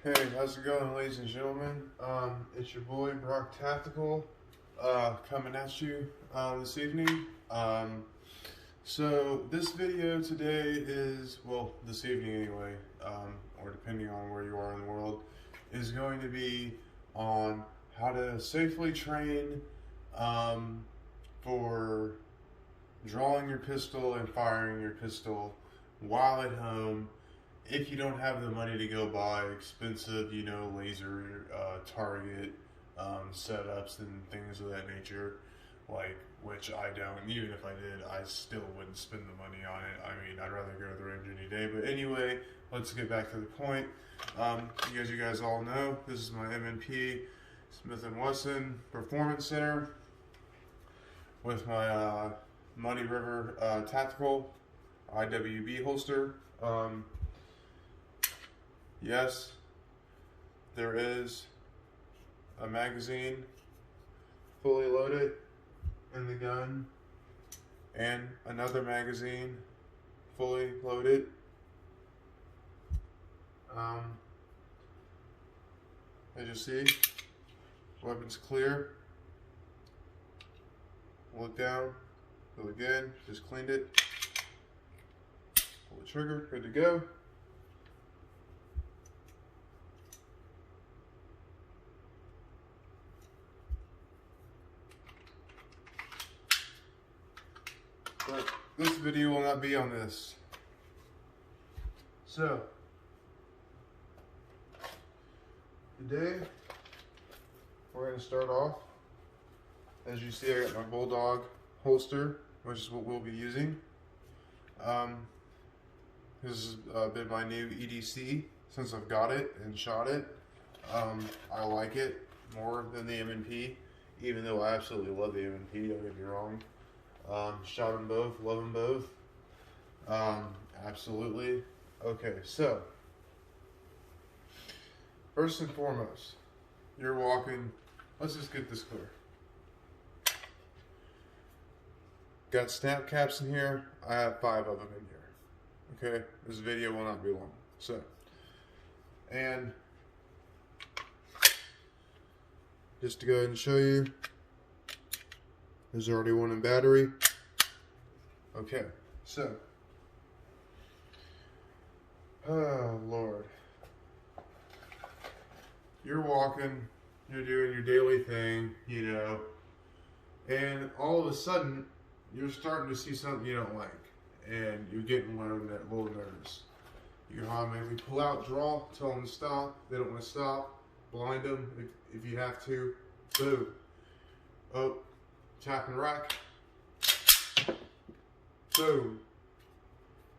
Hey, how's it going, ladies and gentlemen? It's your boy Brock Tactical, coming at you this evening. So this video today is, well, this evening anyway, or depending on where you are in the world, is going to be on how to safely train for drawing your pistol and firing your pistol while at home. If you don't have the money to go buy expensive, laser target setups and things of that nature, which I don't. Even if I did, I still wouldn't spend the money on it. I mean, I'd rather go to the range any day. But anyway, let's get back to the point. You guys all know, this is my M&P Smith & Wesson Performance Center with my Money River Tactical IWB holster. Yes, there is a magazine fully loaded in the gun and another magazine fully loaded. As you see, weapon's clear. Look down, go again, just cleaned it. Pull the trigger, good to go. But this video will not be on this. So, today we're going to start off. As you see, I got my Bulldog holster, which is what we'll be using. This has been my new EDC since I've got it and shot it. I like it more than the M&P, even though I absolutely love the M&P, don't get me wrong. Shot them both, love them both. Absolutely. Okay, so first and foremost, you're walking. Let's just get this clear. Got snap caps in here. I have 5 of them in here. Okay, this video will not be long. So, and just to go ahead and show you, there's already one in battery. Okay, so, oh Lord, you're walking, you're doing your daily thing, and all of a sudden, you're starting to see something you don't like, and you're getting a little nervous. You maybe pull out, draw, tell them to stop. They don't want to stop. Blind them if you have to. Boom. Oh. Tap and rack. Boom.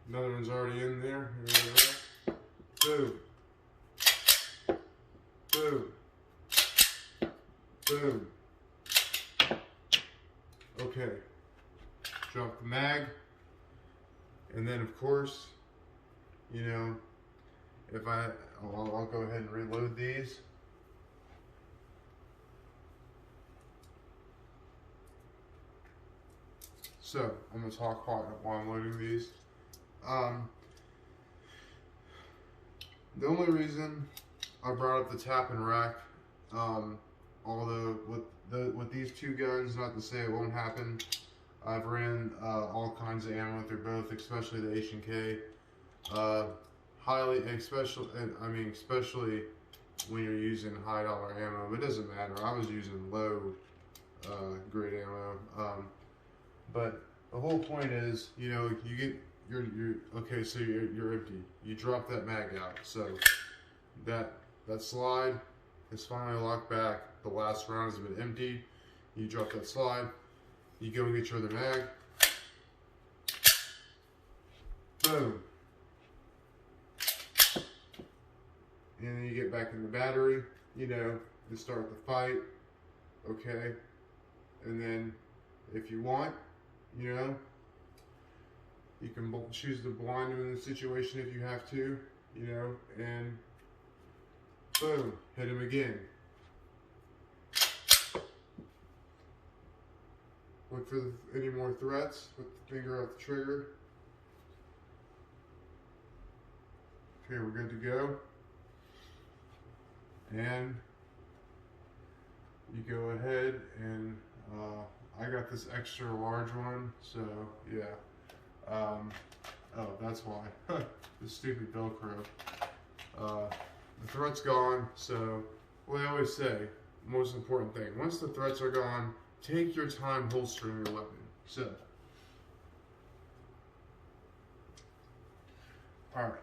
Another one's already in there. Boom. Boom. Boom. Okay. Drop the mag. And then of course, if I'll go ahead and reload these. So, I'm going to talk while I'm loading these. The only reason I brought up the tap and rack, although with these two guns, not to say it won't happen, I've ran all kinds of ammo through both, especially the H&K. Especially when you're using high dollar ammo, but it doesn't matter. I was using low grade ammo. But the whole point is, you get okay, so you're empty. You drop that mag out. So that slide is finally locked back. The last round has been emptied. You drop that slide. You go and get your other mag. Boom. And then you get back in the battery, to start the fight. Okay. And then if you want, you can choose to blind him in the situation if you have to, and boom, hit him again. Look for any more threats with the finger off the trigger. Okay, we're good to go. and you go ahead and I got this extra large one, so yeah. Oh, that's why. The stupid Velcro. The thread's gone, so what I always say, most important thing, once the threads are gone, take your time holstering your weapon. So, alright.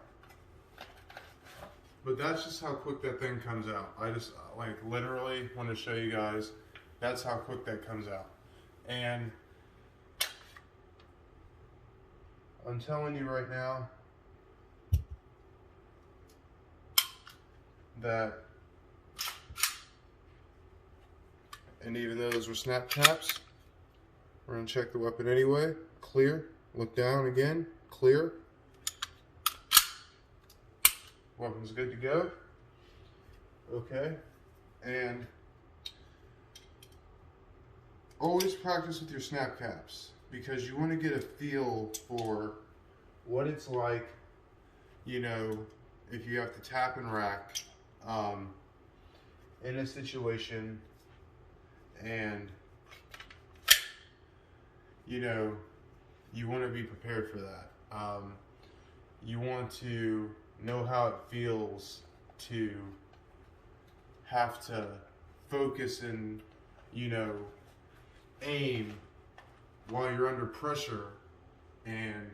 But that's just how quick that thing comes out. I just, like, literally want to show you guys, that's how quick that comes out. And I'm telling you right now that, and even though those were snap caps, we're going to check the weapon anyway. Clear. Look down again. Clear. Weapon's good to go. Okay. And always practice with your snap caps, because you want to get a feel for what it's like, you know, if you have to tap and rack in a situation, and you know, you want to be prepared for that. You want to know how it feels to have to focus and, you know, aim while you're under pressure. And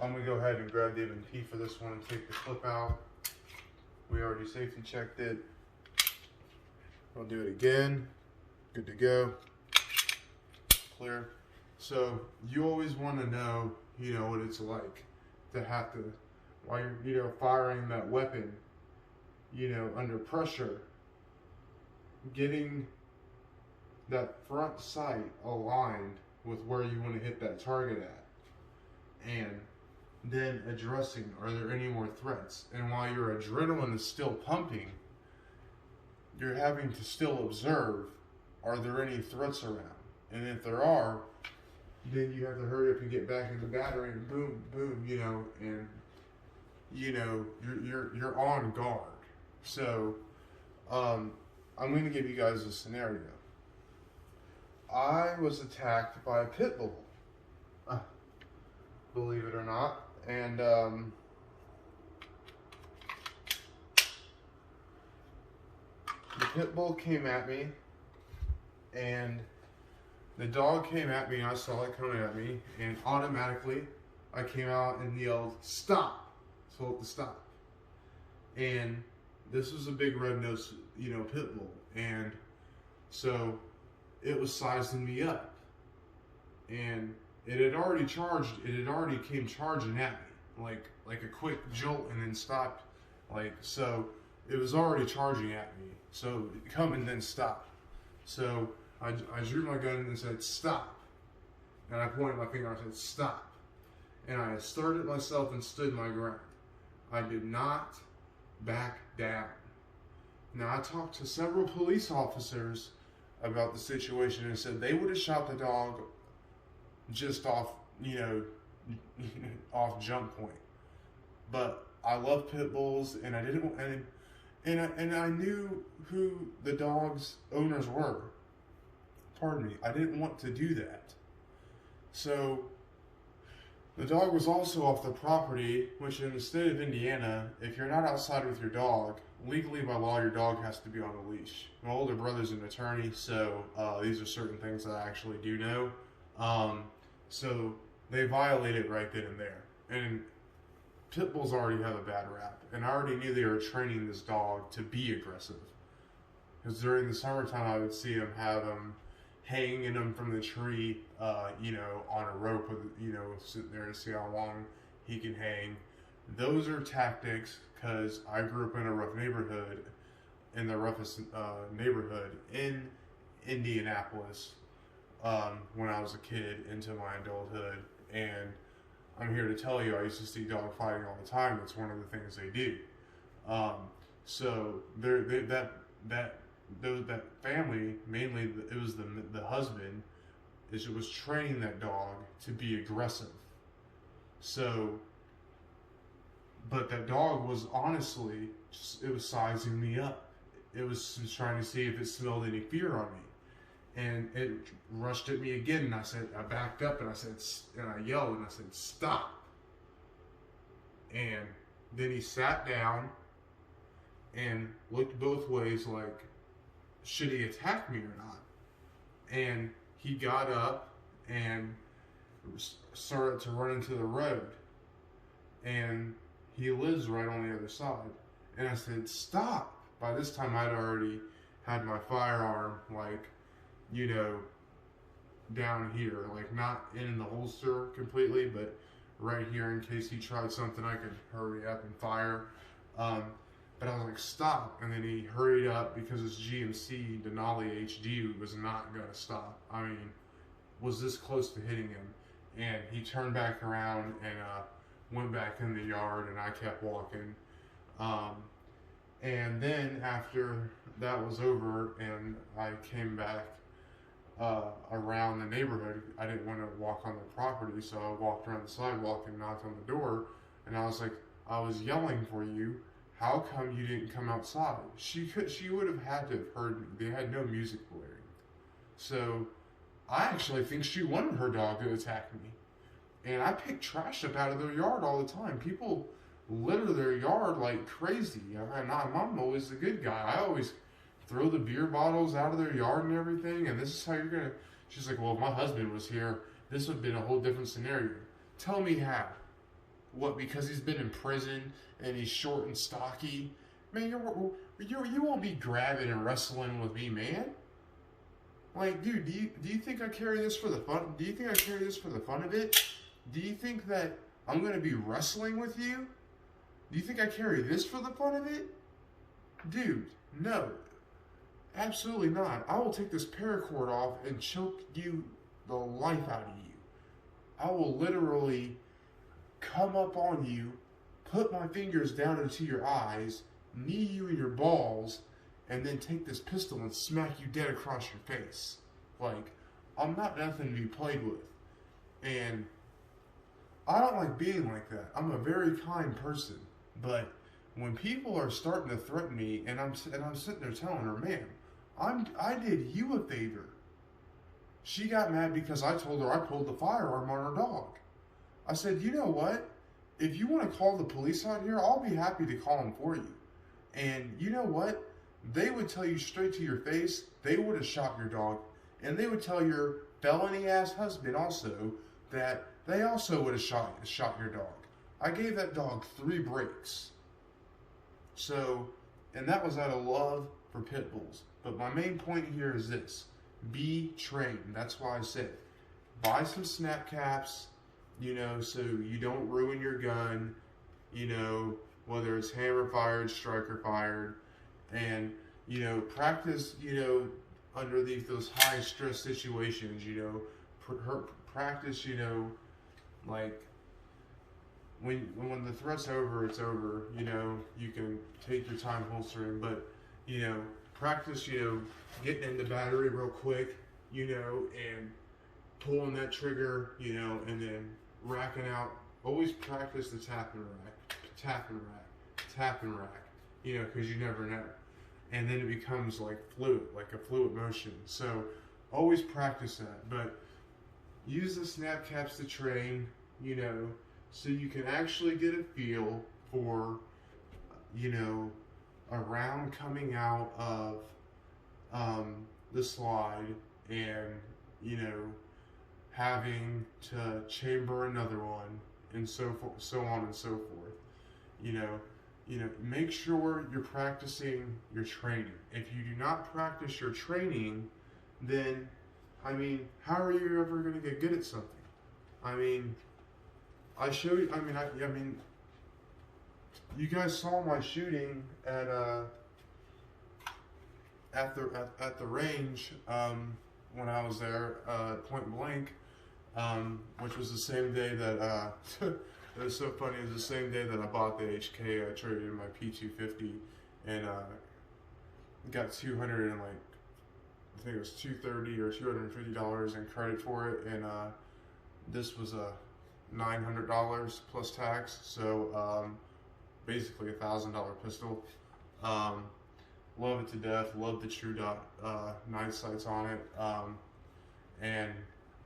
I'm gonna go ahead and grab the M&P for this one and take the clip out. We already safety checked it. I'll do it again. Good to go. Clear. So you always want to know, you know, what it's like to have to, while you're, you know, firing that weapon, you know, under pressure, getting that front sight aligned with where you want to hit that target at, and then addressing, are there any more threats? And while your adrenaline is still pumping, you're having to still observe, are there any threats around? And if there are, then you have to hurry up and get back in the battery and boom, boom, you know, and you know, you're on guard. So I'm going to give you guys a scenario. I was attacked by a pit bull, believe it or not, and the pit bull came at me, and the dog came at me, and I saw it coming at me, and automatically I came out and yelled, "Stop!" Told it to stop. And this was a big red-nosed, you know, pit bull, and so it was sizing me up, and it had already charged. It had already came charging at me, like a quick jolt, and then stopped. Like, so it was already charging at me. So come and then stop. So I drew my gun and said, "Stop." And I pointed my finger and I said, "Stop." And I asserted myself and stood my ground. I did not back down. Now, I talked to several police officers about the situation and said they would have shot the dog just off, you know, off jump point. But I love pit bulls, and I didn't, and I knew who the dog's owners were. Pardon me. I didn't want to do that. So the dog was also off the property, which in the state of Indiana, if you're not outside with your dog, legally by law, your dog has to be on a leash. My older brother's an attorney, so these are certain things that I actually do know. So they violate it right then and there. And pit bulls already have a bad rap, and I already knew they were training this dog to be aggressive. Because during the summertime, I would see him hanging him from the tree, you know, on a rope, with, you know, sitting there to see how long he can hang. Those are tactics, because I grew up in a rough neighborhood, in the roughest neighborhood in Indianapolis, when I was a kid into my adulthood, and I'm here to tell you, I used to see dog fighting all the time. It's one of the things they do. So that family, mainly it was the husband, was training that dog to be aggressive. So, but that dog was honestly, it was sizing me up. it was trying to see if it smelled any fear on me. And it rushed at me again, and I backed up, and I yelled, and I said, "Stop." And then he sat down and looked both ways like, should he attack me or not? And he got up and started to run into the road. And he lives right on the other side. And I said, "Stop." By this time, I'd already had my firearm, like, down here, like not in the holster completely, but right here in case he tried something, I could hurry up and fire. But I was like, "Stop." And then he hurried up because his GMC Denali HD was not going to stop. I mean, was this close to hitting him. And he turned back around and went back in the yard, and I kept walking. And then after that was over and I came back around the neighborhood, I didn't want to walk on the property, so I walked around the sidewalk and knocked on the door, and I was like, "I was yelling for you. How come you didn't come outside?" She would have had to have heard me. They had no music blaring. So I actually think she wanted her dog to attack me. And I pick trash up out of their yard all the time. People litter their yard like crazy. And I'm always the good guy. I always throw the beer bottles out of their yard and everything. And this is how you're going to... She's like, "Well, if my husband was here, this would have been a whole different scenario." Tell me how. What, because he's been in prison and he's short and stocky? Man, you won't be grabbing and wrestling with me, man. Like, dude, do you think I carry this for the fun? Do you think I carry this for the fun of it? Do you think that I'm going to be wrestling with you? Do you think I carry this for the fun of it? Dude, no. Absolutely not. I will take this paracord off and choke you the life out of you. I will literally come up on you, put my fingers down into your eyes, knee you in your balls, and then take this pistol and smack you dead across your face. Like, I'm not nothing to be played with. And I don't like being like that. I'm a very kind person. But when people are starting to threaten me, and I'm sitting there telling her, "Man, I did you a favor." She got mad because I told her I pulled the firearm on her dog. I said, "You know what? If you want to call the police out here, I'll be happy to call them for you. And you know what? They would tell you straight to your face, they would have shot your dog. And they would tell your felony-ass husband also that they also would have shot your dog. I gave that dog 3 breaks." So, and that was out of love for pit bulls. But my main point here is this. Be trained. That's why I said, buy some snap caps, so you don't ruin your gun, whether it's hammer fired, striker fired, and, practice, underneath those high stress situations, practice, like, when the threat's over, it's over, you can take your time holstering, but, practice, getting into battery real quick, and pulling that trigger, and then racking out. Always practice the tap and rack, because you never know. And then it becomes like a fluid motion. So always practice that, but use the snap caps to train, so you can actually get a feel for, a round coming out of the slide and, having to chamber another one and so on and so forth. Make sure you're practicing your training. If you do not practice your training, then, how are you ever going to get good at something? I showed you, you guys saw my shooting at the range when I was there, point blank, which was the same day that it was so funny. It was the same day that I bought the HK. I traded in my P250 and got 200 and I think it was $230 or $250 in credit for it, and this was a $900 plus tax. So basically $1,000 pistol. Love it to death. Love the True Dot night sights on it. And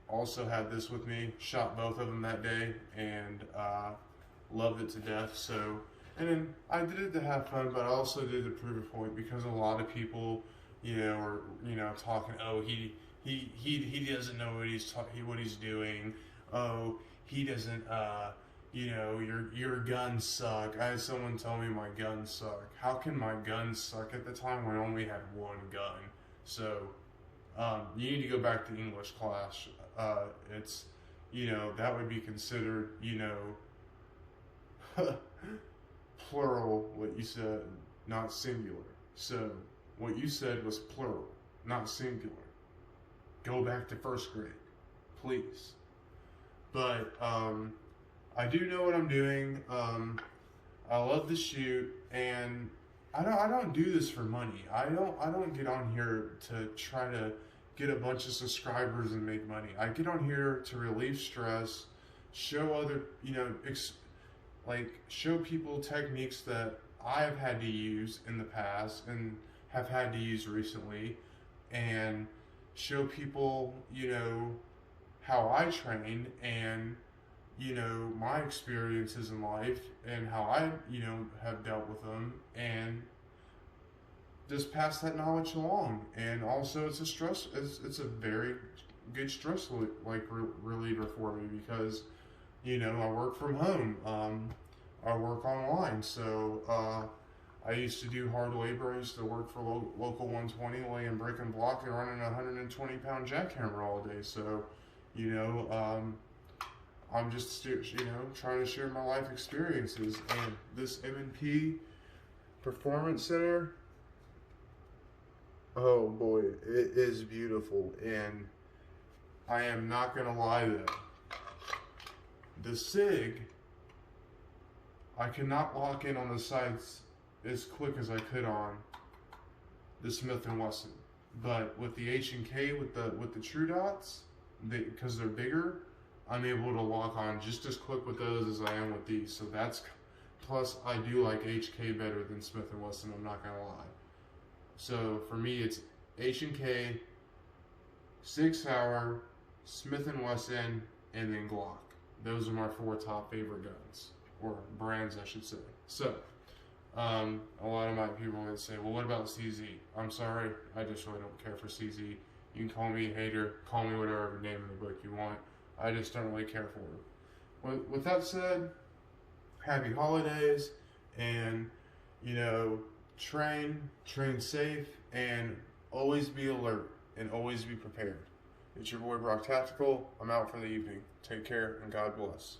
also had this with me. Shot both of them that day and loved it to death. So, and then I did it to have fun, but I also did it to prove a point because a lot of people, are talking. Oh, he doesn't know what he's doing. Oh, he doesn't. Your guns suck. I had someone tell me my guns suck. How can my guns suck at the time when I only had one gun? So, you need to go back to English class. It's, that would be considered, plural, what you said, not singular. So, what you said was plural, not singular. Go back to first grade, please. But, I do know what I'm doing. I love to shoot, and I don't do this for money. I don't get on here to try to get a bunch of subscribers and make money. I get on here to relieve stress, show other, show people techniques that I've had to use in the past and have had to use recently, and show people, how I train and, my experiences in life and how I, have dealt with them, and just pass that knowledge along. And also it's a very good stress reliever for me because, I work from home. I work online. So, I used to do hard labor. I used to work for local 120, laying brick and block and running a 120-pound jackhammer all day. So, I'm just, trying to share my life experiences. And this M&P Performance Center, oh boy, it is beautiful. And I am not going to lie though, the SIG, I cannot lock in on the sights as quick as I could on the Smith & Wesson. But with the H&K, with the True Dots, because they're bigger, I'm able to lock on just as quick with those as I am with these. So that's, plus I do like HK better than Smith & Wesson, I'm not gonna lie. So for me it's H&K, Sig Sauer, Smith & Wesson, and then Glock. Those are my 4 top favorite guns, or brands I should say. So, a lot of my people would say, well, what about CZ? I'm sorry, I just really don't care for CZ. You can call me a hater, call me whatever name in the book you want. I just don't really care for them. With that said, happy holidays, and, train safe, and always be alert, and always be prepared. It's your boy Brock Tactical. I'm out for the evening. Take care, and God bless.